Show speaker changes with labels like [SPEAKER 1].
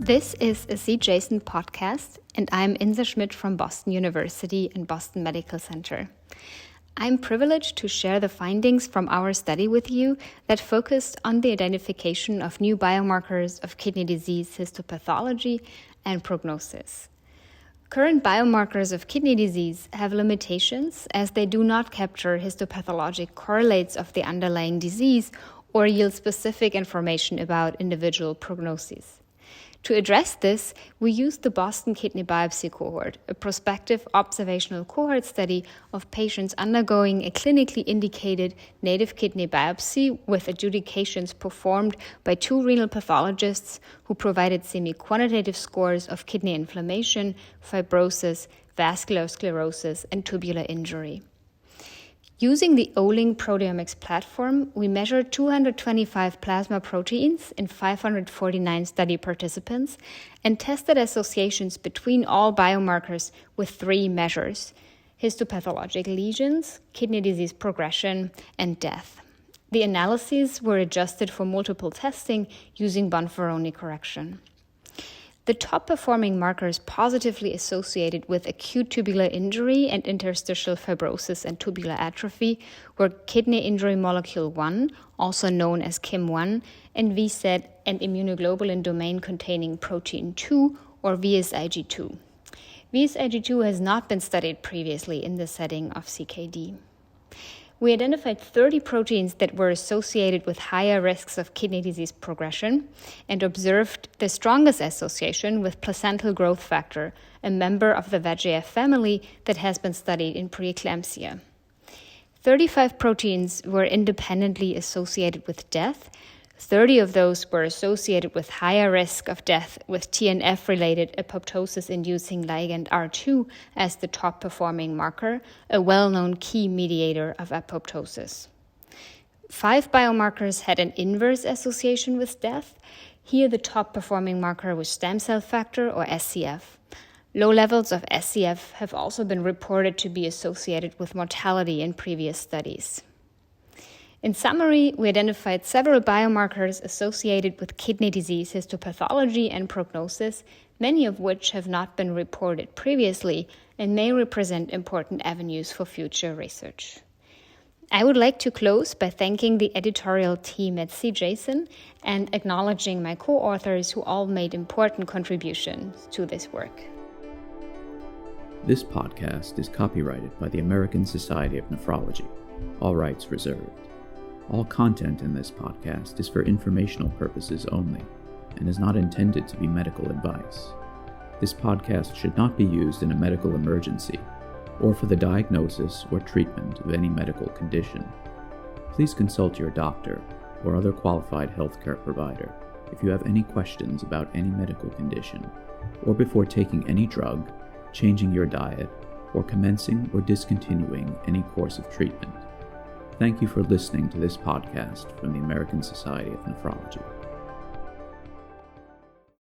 [SPEAKER 1] This is a See Jason podcast, and I'm Insa Schmidt from Boston University and Boston Medical Center. I'm privileged to share the findings from our study with you that focused on the identification of new biomarkers of kidney disease histopathology and prognosis. Current biomarkers of kidney disease have limitations as they do not capture histopathologic correlates of the underlying disease or yield specific information about individual prognoses. To address this, we used the Boston Kidney Biopsy Cohort, a prospective observational cohort study of patients undergoing a clinically indicated native kidney biopsy with adjudications performed by two renal pathologists who provided semi-quantitative scores of kidney inflammation, fibrosis, vascular sclerosis, and tubular injury. Using the Olink proteomics platform, we measured 225 plasma proteins in 549 study participants and tested associations between all biomarkers with three measures: histopathologic lesions, kidney disease progression, and death. The analyses were adjusted for multiple testing using Bonferroni correction. The top-performing markers positively associated with acute tubular injury and interstitial fibrosis and tubular atrophy were kidney injury molecule 1, also known as KIM1, and VSET and immunoglobulin domain-containing protein 2, or VSIG2. VSIG2 has not been studied previously in the setting of CKD. We identified 30 proteins that were associated with higher risks of kidney disease progression and observed the strongest association with placental growth factor, a member of the VEGF family that has been studied in preeclampsia. 35 proteins were independently associated with death. 30 of those were associated with higher risk of death with TNF-related apoptosis-inducing ligand R2 as the top-performing marker, a well-known key mediator of apoptosis. 5 biomarkers had an inverse association with death. Here, the top-performing marker was stem cell factor, or SCF. Low levels of SCF have also been reported to be associated with mortality in previous studies. In summary, we identified several biomarkers associated with kidney disease histopathology and prognosis, many of which have not been reported previously and may represent important avenues for future research. I would like to close by thanking the editorial team at See Jason and acknowledging my co-authors who all made important contributions to this work.
[SPEAKER 2] This podcast is copyrighted by the American Society of Nephrology, all rights reserved. All content in this podcast is for informational purposes only and is not intended to be medical advice. This podcast should not be used in a medical emergency or for the diagnosis or treatment of any medical condition. Please consult your doctor or other qualified healthcare provider if you have any questions about any medical condition or before taking any drug, changing your diet, or commencing or discontinuing any course of treatment. Thank you for listening to this podcast from the American Society of Nephrology.